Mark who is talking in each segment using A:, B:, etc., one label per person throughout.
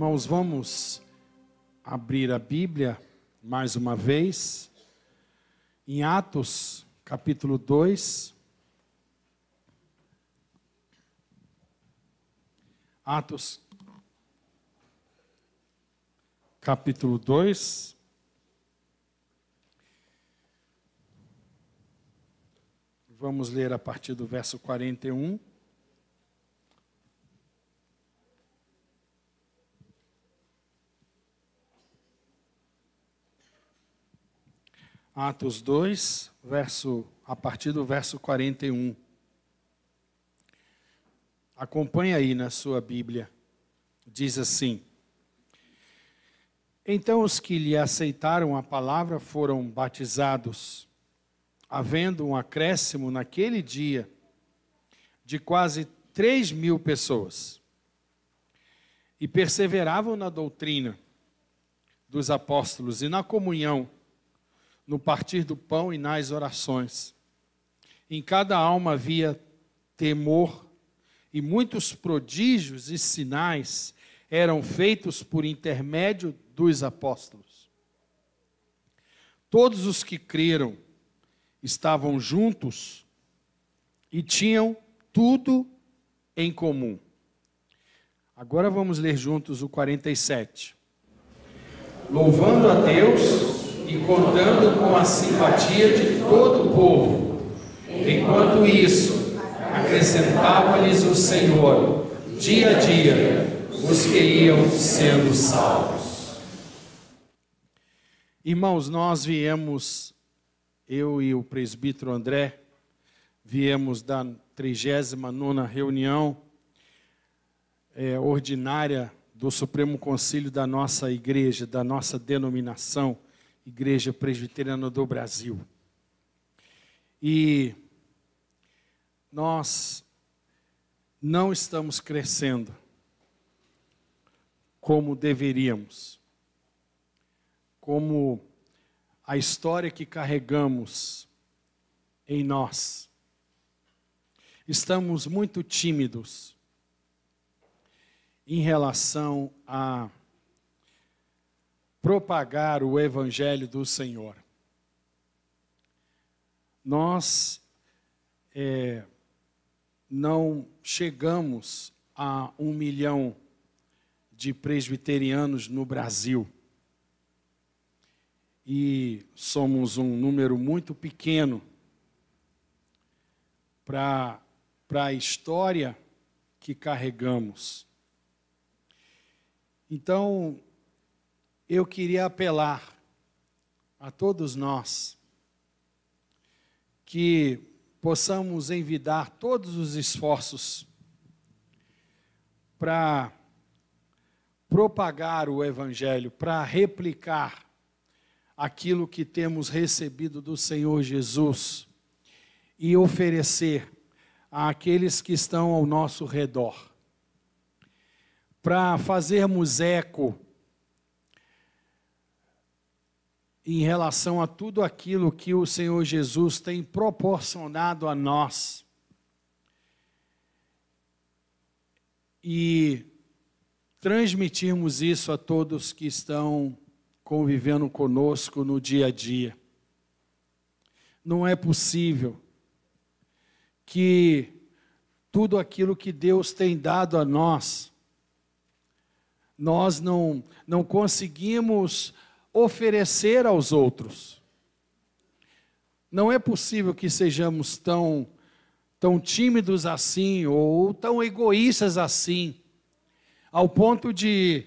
A: Irmãos, vamos abrir a Bíblia mais uma vez em Atos, capítulo 2. Atos, capítulo 2. Vamos ler a partir do verso 41. Atos 2, a partir do verso 41. Acompanhe aí na sua Bíblia. Diz assim: Então os que lhe aceitaram a palavra foram batizados, havendo um acréscimo naquele dia de quase 3.000 pessoas. E perseveravam na doutrina dos apóstolos e na comunhão, no partir do pão e nas orações. Em cada alma havia temor, e muitos prodígios e sinais eram feitos por intermédio dos apóstolos. Todos os que creram estavam juntos e tinham tudo em comum. Agora vamos ler juntos o 47. Louvando a Deus e contando com a simpatia de todo o povo. Enquanto isso, acrescentava-lhes o Senhor, dia a dia, os que iam sendo salvos. Irmãos, nós viemos, eu e o presbítero André, viemos da 39ª reunião ordinária do Supremo Concílio da nossa igreja, da nossa denominação, Igreja Presbiteriana do Brasil. E nós não estamos crescendo como deveríamos, como a história que carregamos em nós. Estamos muito tímidos em relação a propagar o Evangelho do Senhor. Nós não chegamos a 1 milhão de presbiterianos no Brasil. E somos um número muito pequeno para a história que carregamos. Então, eu queria apelar a todos nós que possamos envidar todos os esforços para propagar o Evangelho, para replicar aquilo que temos recebido do Senhor Jesus e oferecer àqueles que estão ao nosso redor, para fazermos eco em relação a tudo aquilo que o Senhor Jesus tem proporcionado a nós. E transmitirmos isso a todos que estão convivendo conosco no dia a dia. Não é possível que tudo aquilo que Deus tem dado a nós, nós não conseguimos oferecer aos outros. Não é possível que sejamos tão tímidos assim, ou tão egoístas assim, ao ponto de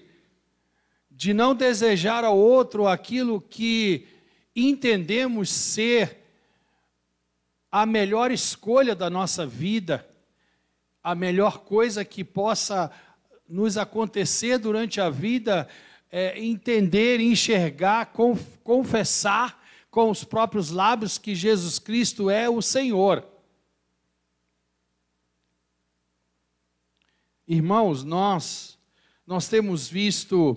A: não desejar ao outro aquilo que entendemos ser a melhor escolha da nossa vida, a melhor coisa que possa nos acontecer durante a vida, entender, enxergar, confessar com os próprios lábios que Jesus Cristo é o Senhor. Irmãos, nós temos visto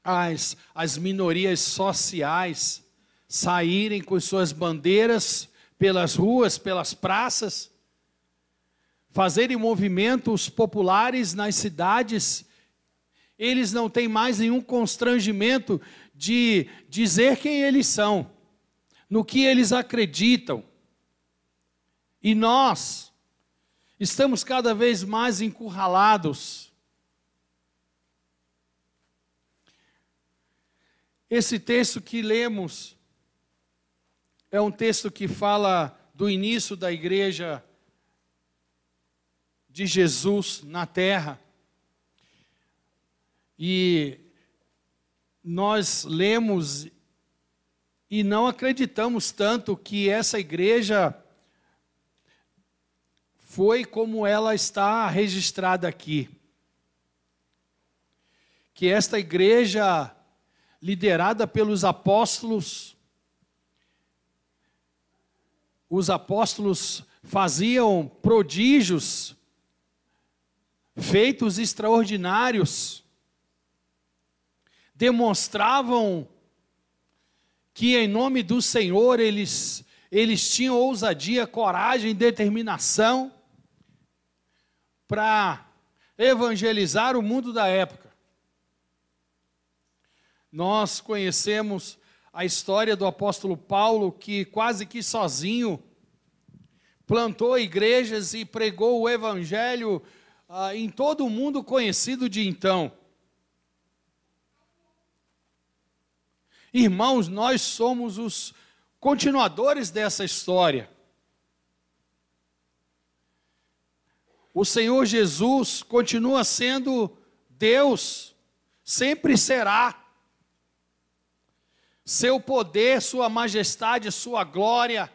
A: as minorias sociais saírem com suas bandeiras pelas ruas, pelas praças, fazerem movimentos populares nas cidades eles não têm mais nenhum constrangimento de dizer quem eles são, no que eles acreditam. E nós estamos cada vez mais encurralados. Esse texto que lemos é um texto que fala do início da igreja de Jesus na terra. E nós lemos e não acreditamos tanto que essa igreja foi como ela está registrada aqui. Que esta igreja, liderada pelos apóstolos, os apóstolos faziam prodígios, feitos extraordinários, demonstravam que em nome do Senhor eles tinham ousadia, coragem, determinação para evangelizar o mundo da época. Nós conhecemos a história do apóstolo Paulo, que quase que sozinho plantou igrejas e pregou o evangelho em todo o mundo conhecido de então. Irmãos, nós somos os continuadores dessa história. O Senhor Jesus continua sendo Deus, sempre será. Seu poder, sua majestade, sua glória,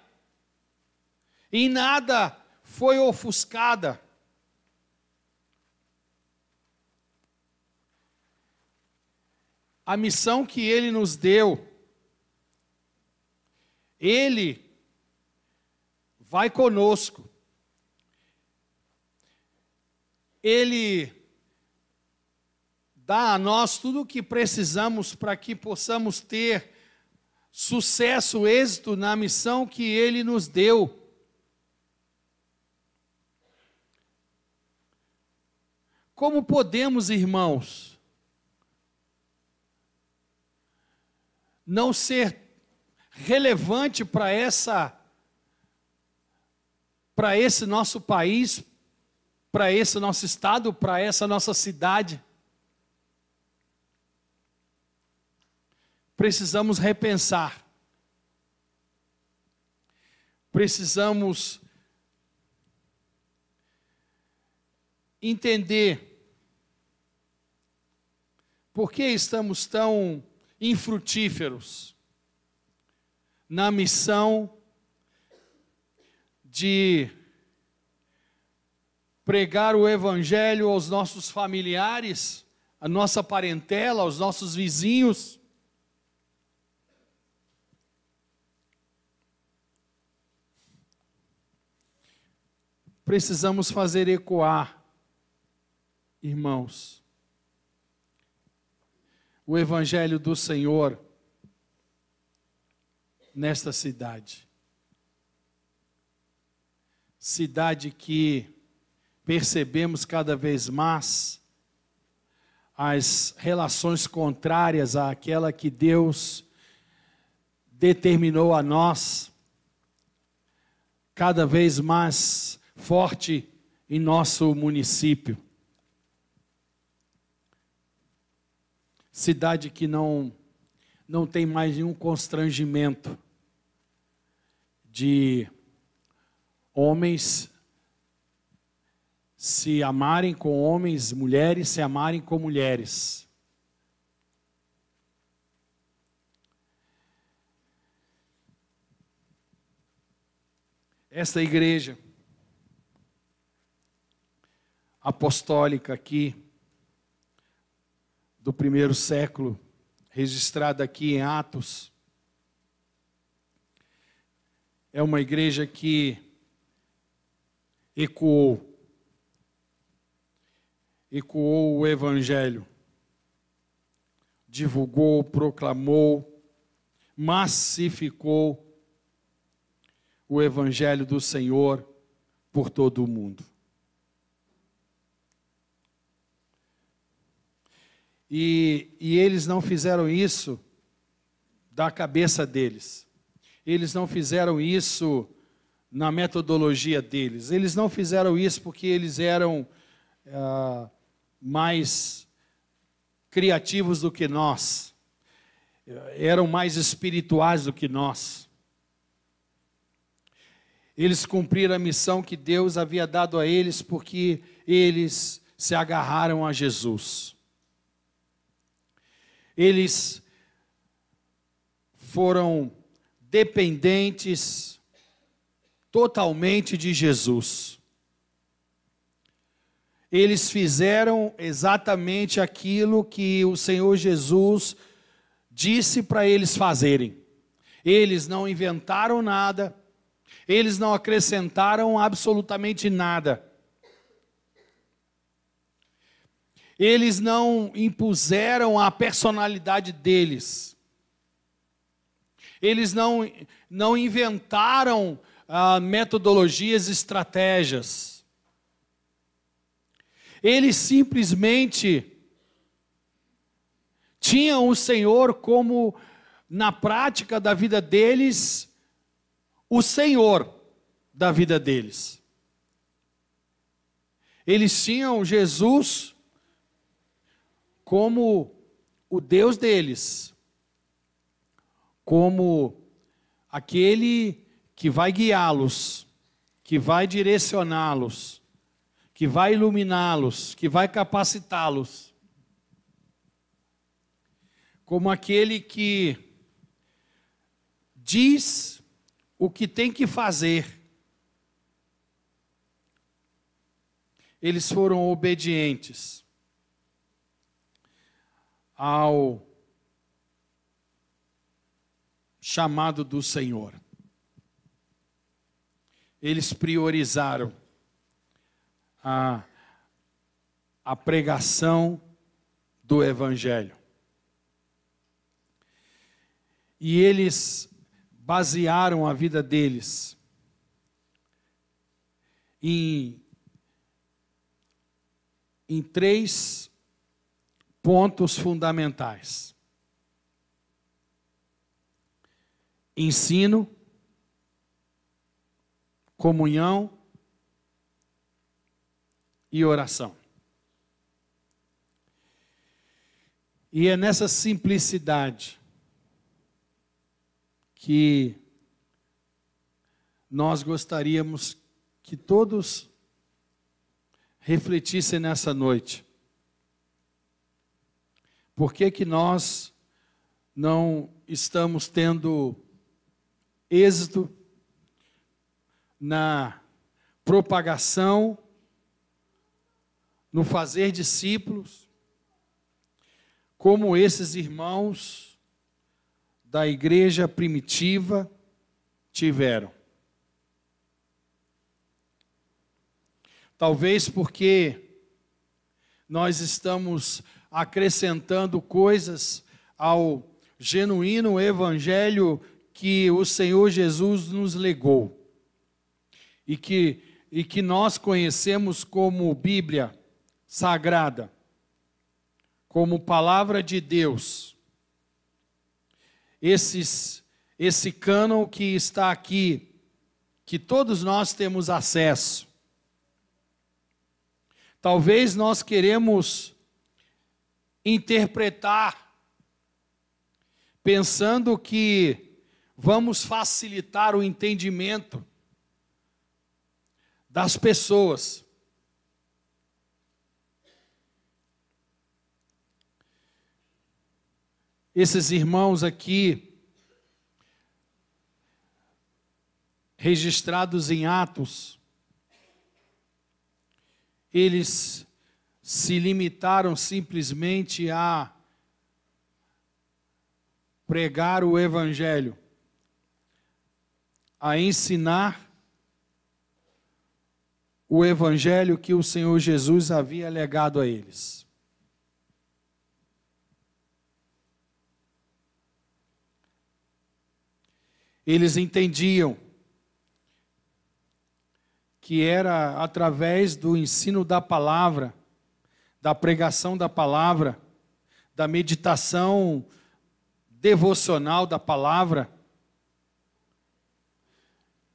A: em nada foi ofuscada. A missão que Ele nos deu, Ele vai conosco. Ele dá a nós tudo o que precisamos para que possamos ter sucesso, êxito na missão que Ele nos deu. Como podemos, irmãos, não ser relevante para esse nosso país, para esse nosso estado, para essa nossa cidade? Precisamos repensar. Precisamos entender por que estamos tão infrutíferos na missão de pregar o evangelho aos nossos familiares, à nossa parentela, aos nossos vizinhos. Precisamos fazer ecoar, irmãos, o evangelho do Senhor nesta cidade. Cidade que percebemos cada vez mais as relações contrárias àquela que Deus determinou a nós, cada vez mais forte em nosso município. Cidade que não tem mais nenhum constrangimento de homens se amarem com homens, mulheres se amarem com mulheres. Esta igreja apostólica aqui, do primeiro século, registrada aqui em Atos, é uma igreja que ecoou o evangelho, divulgou, proclamou, massificou o evangelho do Senhor por todo o mundo. E eles não fizeram isso da cabeça deles. Eles não fizeram isso na metodologia deles. Eles não fizeram isso porque eles eram mais criativos do que nós. Eram mais espirituais do que nós. Eles cumpriram a missão que Deus havia dado a eles porque eles se agarraram a Jesus. Eles foram dependentes totalmente de Jesus. Eles fizeram exatamente aquilo que o Senhor Jesus disse para eles fazerem. Eles não inventaram nada, eles não acrescentaram absolutamente nada. Eles não impuseram a personalidade deles. Eles não inventaram metodologias, estratégias. Eles simplesmente tinham o Senhor como, na prática da vida deles, o Senhor da vida deles. Eles tinham Jesus como o Deus deles, como aquele que vai guiá-los, que vai direcioná-los, que vai iluminá-los, que vai capacitá-los, como aquele que diz o que tem que fazer. Eles foram obedientes ao chamado do Senhor. Eles priorizaram a pregação do Evangelho. E eles basearam a vida deles em 3 pontos fundamentais: ensino, comunhão e oração. E é nessa simplicidade que nós gostaríamos que todos refletissem nessa noite. Por que que nós não estamos tendo êxito na propagação, no fazer discípulos, como esses irmãos da igreja primitiva tiveram? Talvez porque nós estamos acrescentando coisas ao genuíno evangelho que o Senhor Jesus nos legou e que nós conhecemos como Bíblia Sagrada, como Palavra de Deus. Esse cânon que está aqui, que todos nós temos acesso. Talvez nós queremos interpretar, pensando que vamos facilitar o entendimento das pessoas. Esses irmãos aqui, registrados em Atos, eles se limitaram simplesmente a pregar o Evangelho, a ensinar o Evangelho que o Senhor Jesus havia legado a eles. Eles entendiam que era através do ensino da palavra, da pregação da palavra, da meditação devocional da palavra,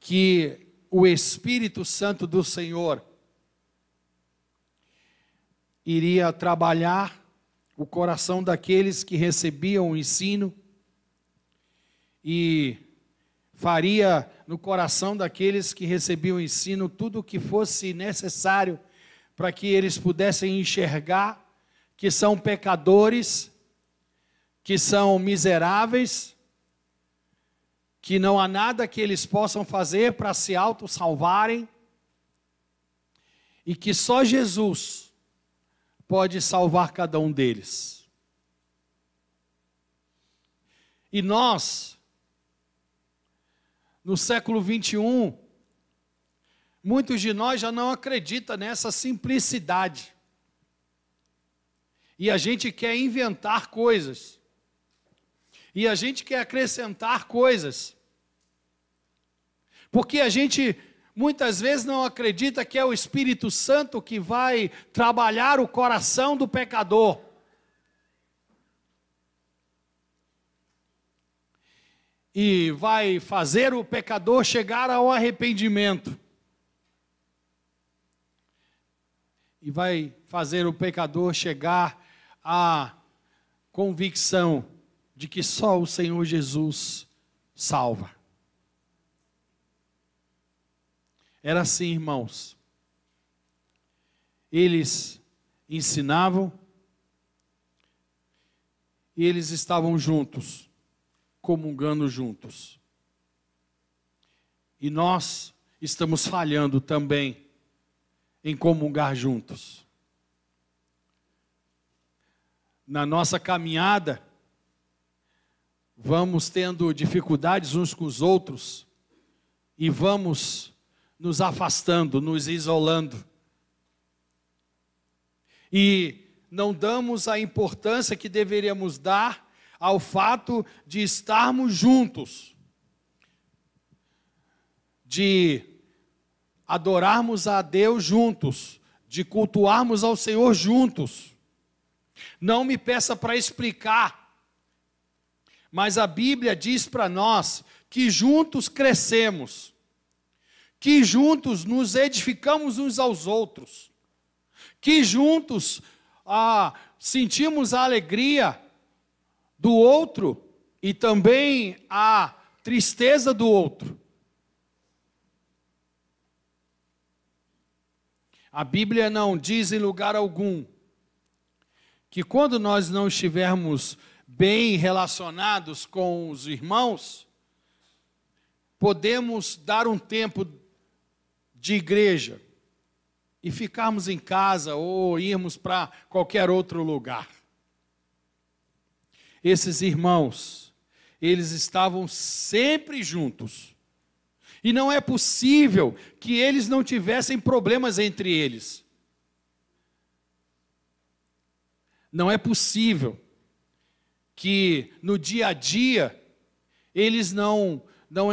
A: que o Espírito Santo do Senhor iria trabalhar o coração daqueles que recebiam o ensino e faria no coração daqueles que recebiam o ensino tudo o que fosse necessário para que eles pudessem enxergar que são pecadores, que são miseráveis, que não há nada que eles possam fazer para se auto-salvarem e que só Jesus pode salvar cada um deles. E nós, no século 21, muitos de nós já não acreditam nessa simplicidade. E a gente quer inventar coisas. E a gente quer acrescentar coisas. Porque a gente muitas vezes não acredita que é o Espírito Santo que vai trabalhar o coração do pecador. E vai fazer o pecador chegar ao arrependimento. E vai fazer o pecador chegar à convicção de que só o Senhor Jesus salva. Era assim, irmãos. Eles ensinavam e eles estavam juntos, comungando juntos. E nós estamos falhando também em comungar juntos. Na nossa caminhada, vamos tendo dificuldades uns com os outros e vamos nos afastando, nos isolando. E não damos a importância que deveríamos dar ao fato de estarmos juntos, de adorarmos a Deus juntos, de cultuarmos ao Senhor juntos. Não me peça para explicar, mas a Bíblia diz para nós que juntos crescemos, que juntos nos edificamos uns aos outros, que juntos sentimos a alegria do outro e também a tristeza do outro. A Bíblia não diz em lugar algum que quando nós não estivermos bem relacionados com os irmãos, podemos dar um tempo de igreja e ficarmos em casa ou irmos para qualquer outro lugar. Esses irmãos, eles estavam sempre juntos. E não é possível que eles não tivessem problemas entre eles. Não é possível que no dia a dia eles não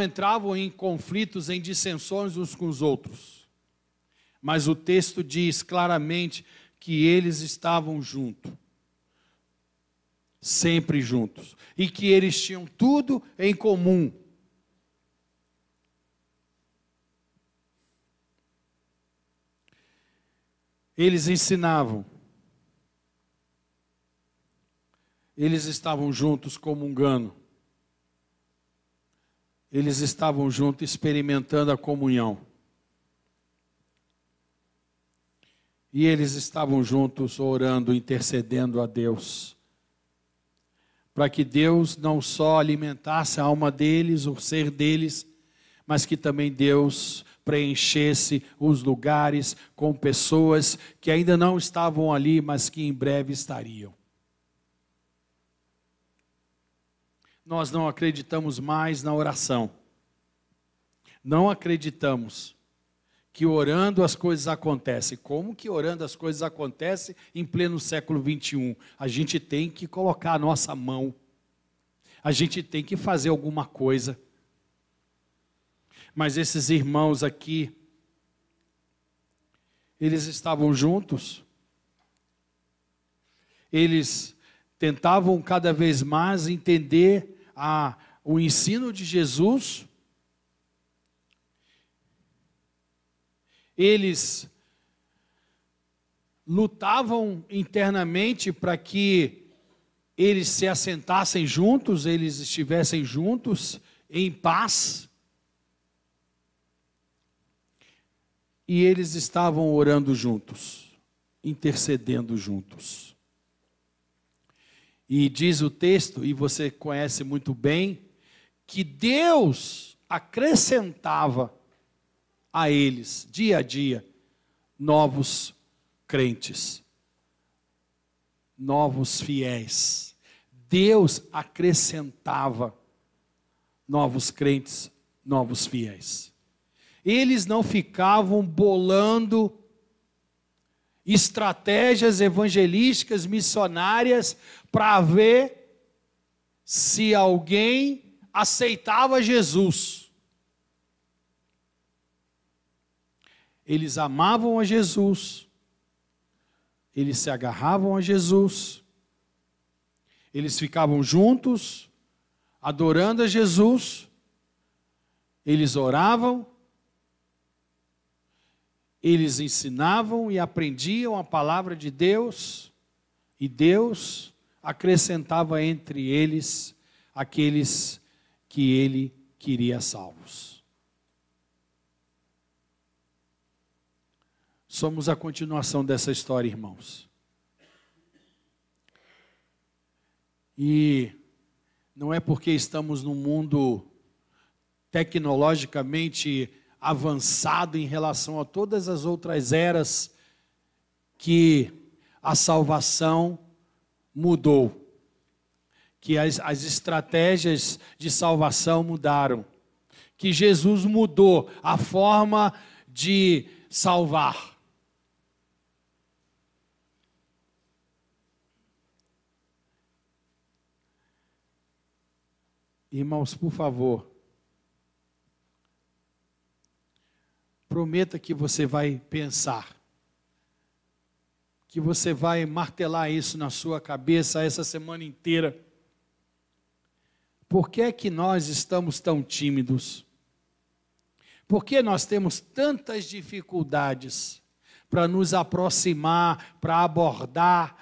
A: entravam em conflitos, em dissensões uns com os outros. Mas o texto diz claramente que eles estavam juntos, sempre juntos, e que eles tinham tudo em comum. Eles ensinavam, eles estavam juntos comungando, eles estavam juntos experimentando a comunhão, e eles estavam juntos orando, intercedendo a Deus, para que Deus não só alimentasse a alma deles, o ser deles, mas que também Deus preenchesse os lugares com pessoas que ainda não estavam ali, mas que em breve estariam. Nós não acreditamos mais na oração. Não acreditamos que orando as coisas acontecem. Como que orando as coisas acontecem em pleno século 21? A gente tem que colocar a nossa mão. A gente tem que fazer alguma coisa. Mas esses irmãos aqui, eles estavam juntos. Eles tentavam cada vez mais entender o ensino de Jesus. Eles lutavam internamente para que eles se assentassem juntos, eles estivessem juntos, em paz. E eles estavam orando juntos, intercedendo juntos. E diz o texto, e você conhece muito bem, que Deus acrescentava a eles, dia a dia, novos crentes, novos fiéis. Deus acrescentava novos crentes, novos fiéis. Eles não ficavam bolando estratégias evangelísticas, missionárias, para ver se alguém aceitava Jesus. Eles amavam a Jesus, eles se agarravam a Jesus, eles ficavam juntos, adorando a Jesus, eles oravam, eles ensinavam e aprendiam a palavra de Deus, e Deus acrescentava entre eles aqueles que Ele queria salvos. Somos a continuação dessa história, irmãos. E não é porque estamos num mundo tecnologicamente avançado em relação a todas as outras eras que a salvação mudou, que as estratégias de salvação mudaram, que Jesus mudou a forma de salvar. Irmãos, por favor, prometa que você vai pensar, que você vai martelar isso na sua cabeça essa semana inteira. Por que é que nós estamos tão tímidos? Por que nós temos tantas dificuldades para nos aproximar, para abordar,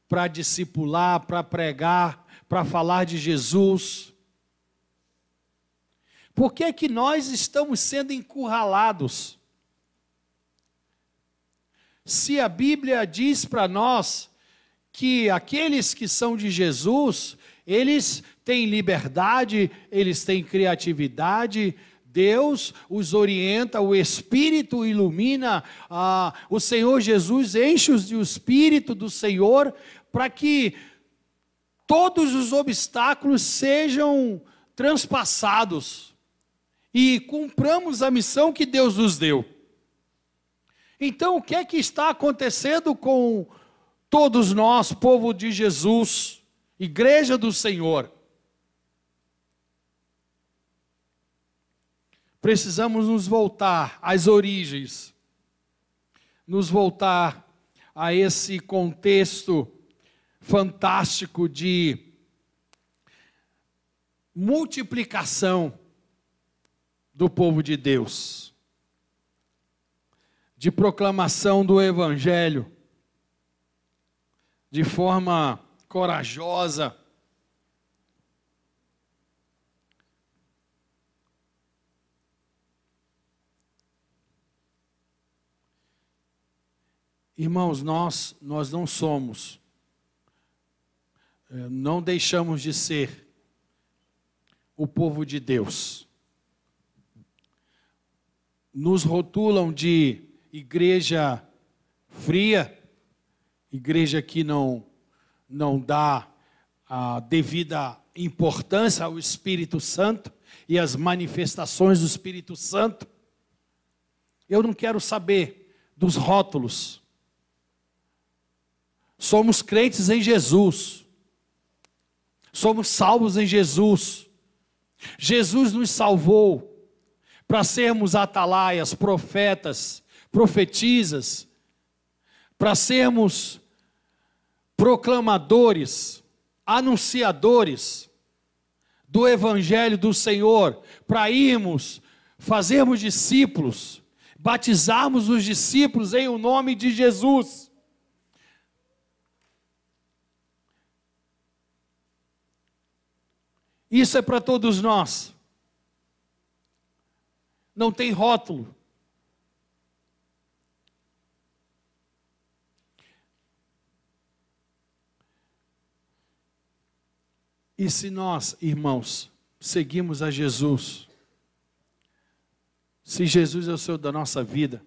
A: para discipular, para pregar, para falar de Jesus? Por que é que nós estamos sendo encurralados? Se a Bíblia diz para nós que aqueles que são de Jesus, eles têm liberdade, eles têm criatividade, Deus os orienta, o Espírito ilumina, o Senhor Jesus enche-os do Espírito do Senhor, para que todos os obstáculos sejam transpassados e cumpramos a missão que Deus nos deu. Então, o que é que está acontecendo com todos nós, povo de Jesus, igreja do Senhor? Precisamos nos voltar às origens, nos voltar a esse contexto fantástico de multiplicação do povo de Deus, de proclamação do Evangelho, de forma corajosa. Irmãos, nós não somos, não deixamos de ser o povo de Deus. Nos rotulam de igreja fria, igreja que não dá a devida importância ao Espírito Santo e às manifestações do Espírito Santo. Eu não quero saber dos rótulos. Somos crentes em Jesus. Somos salvos em Jesus. Jesus nos salvou para sermos atalaias, profetas, profetisas, para sermos proclamadores anunciadores do Evangelho do Senhor, para irmos, fazermos discípulos, batizarmos os discípulos em o nome de Jesus. Isso é para todos nós. Não tem rótulo. E se nós, irmãos, seguimos a Jesus, se Jesus é o Senhor da nossa vida,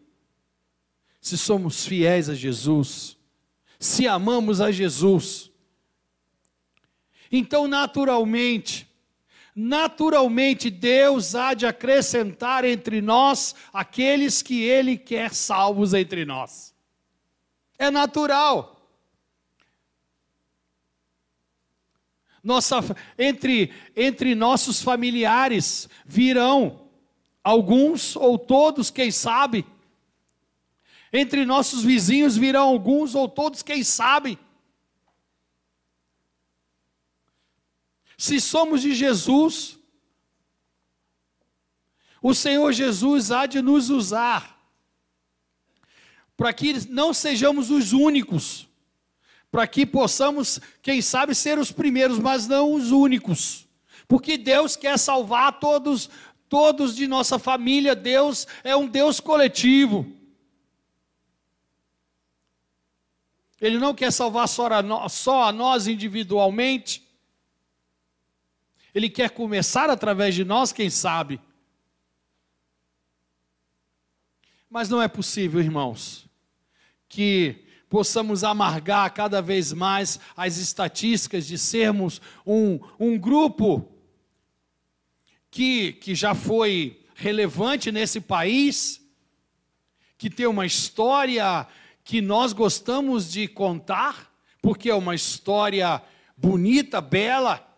A: se somos fiéis a Jesus, se amamos a Jesus, então naturalmente Deus há de acrescentar entre nós aqueles que Ele quer salvos entre nós. É natural. Entre nossos familiares virão alguns ou todos, quem sabe. Entre nossos vizinhos virão alguns ou todos, quem sabe. Se somos de Jesus, o Senhor Jesus há de nos usar, para que não sejamos os únicos, para que possamos, quem sabe, ser os primeiros, mas não os únicos, porque Deus quer salvar todos de nossa família. Deus é um Deus coletivo. Ele não quer salvar só a nós individualmente. Ele quer começar através de nós, quem sabe. Mas não é possível, irmãos, que possamos amargar cada vez mais as estatísticas de sermos um grupo que já foi relevante nesse país, que tem uma história que nós gostamos de contar, porque é uma história bonita, bela.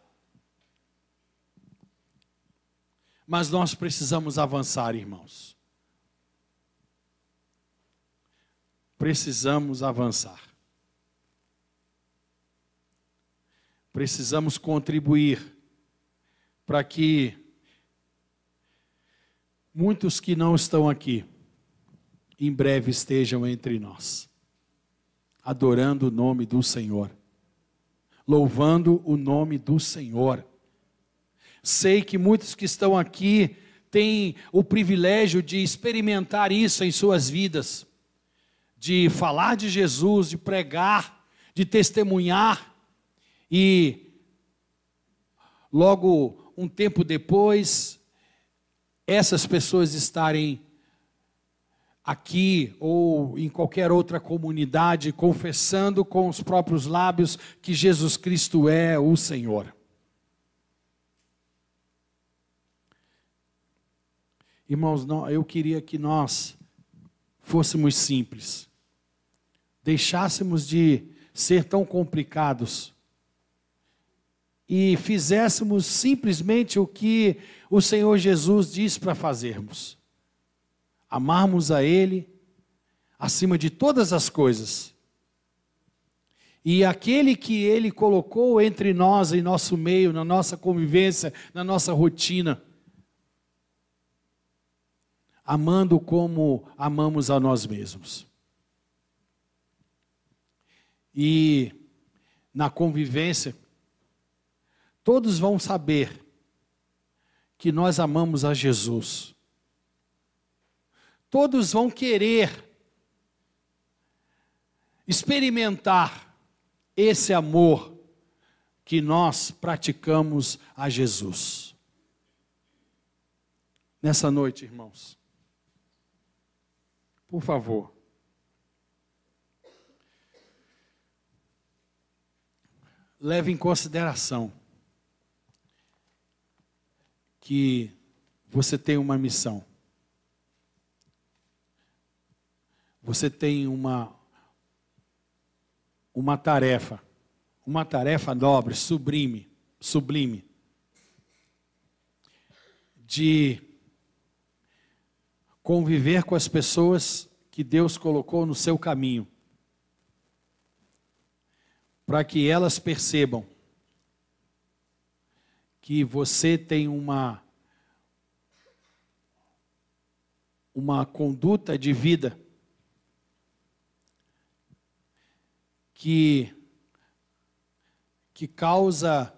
A: Mas nós precisamos avançar, irmãos. Precisamos avançar. Precisamos contribuir para que muitos que não estão aqui, em breve estejam entre nós, adorando o nome do Senhor, louvando o nome do Senhor. Sei que muitos que estão aqui têm o privilégio de experimentar isso em suas vidas, de falar de Jesus, de pregar, de testemunhar, e logo um tempo depois, essas pessoas estarem aqui ou em qualquer outra comunidade, confessando com os próprios lábios que Jesus Cristo é o Senhor. Irmãos, eu queria que nós fôssemos simples, deixássemos de ser tão complicados e fizéssemos simplesmente o que o Senhor Jesus diz para fazermos: amarmos a Ele acima de todas as coisas, e aquele que Ele colocou entre nós, em nosso meio, na nossa convivência, na nossa rotina, amando como amamos a nós mesmos. E na convivência, todos vão saber que nós amamos a Jesus. Todos vão querer experimentar esse amor que nós praticamos a Jesus. Nessa noite, irmãos, por favor, leve em consideração que você tem uma missão. Você tem uma tarefa nobre, sublime, de conviver com as pessoas que Deus colocou no seu caminho, para que elas percebam que você tem uma conduta de vida que causa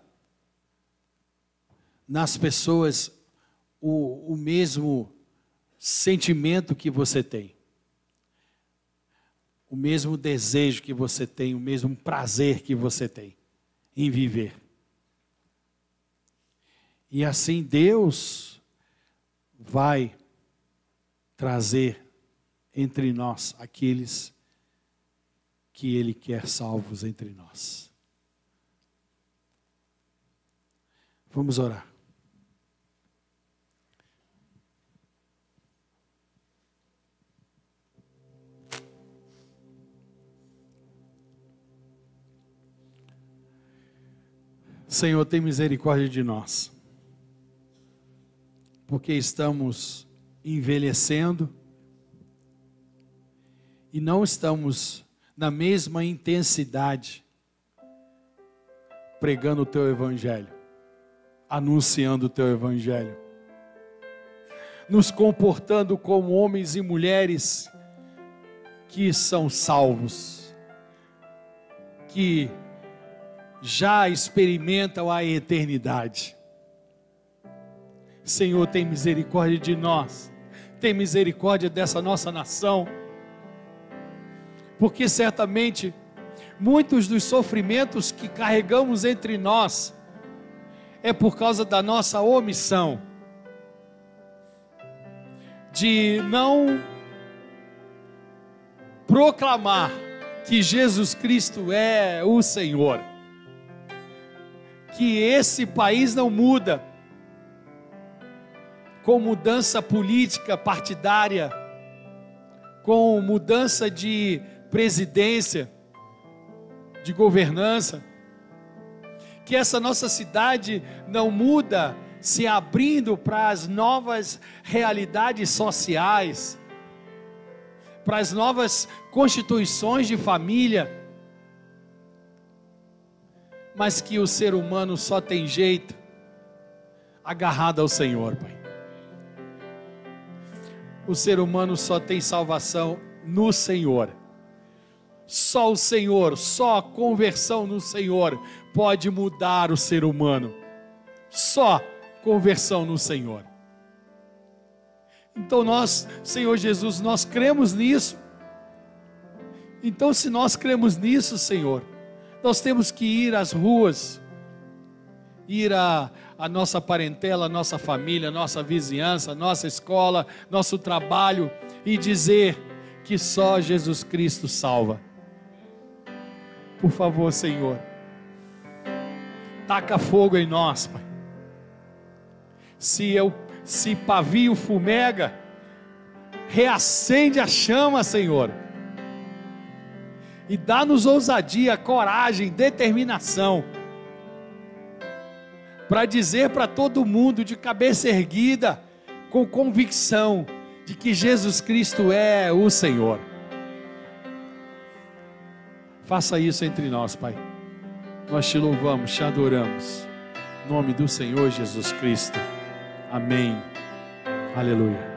A: nas pessoas o mesmo sentimento que você tem, o mesmo desejo que você tem, o mesmo prazer que você tem em viver. E assim Deus vai trazer entre nós aqueles que Ele quer salvos entre nós. Vamos orar. Senhor, tem misericórdia de nós, porque estamos envelhecendo e não estamos na mesma intensidade pregando o Teu Evangelho, anunciando o Teu Evangelho, nos comportando como homens e mulheres que são salvos, que já experimentam a eternidade. Senhor, tem misericórdia de nós, tem misericórdia dessa nossa nação, porque certamente muitos dos sofrimentos que carregamos entre nós é por causa da nossa omissão de não proclamar que Jesus Cristo é o Senhor, que esse país não muda com mudança política partidária, com mudança de presidência, de governança, que essa nossa cidade não muda se abrindo para as novas realidades sociais, para as novas constituições de família, mas que o ser humano só tem jeito agarrado ao Senhor, Pai. O ser humano só tem salvação no Senhor. Só o Senhor, só a conversão no Senhor pode mudar o ser humano. Só conversão no Senhor. Então nós, Senhor Jesus, nós cremos nisso. Então se nós cremos nisso, Senhor, nós temos que ir às ruas, ir à nossa parentela, à nossa família, à nossa vizinhança, à nossa escola, nosso trabalho, e dizer que só Jesus Cristo salva. Por favor, Senhor, taca fogo em nós, Pai. Se pavio fumega, reacende a chama, Senhor, e dá-nos ousadia, coragem, determinação, para dizer para todo mundo de cabeça erguida, com convicção de que Jesus Cristo é o Senhor. Faça isso entre nós, Pai. Nós te louvamos, te adoramos. Em nome do Senhor Jesus Cristo. Amém. Aleluia.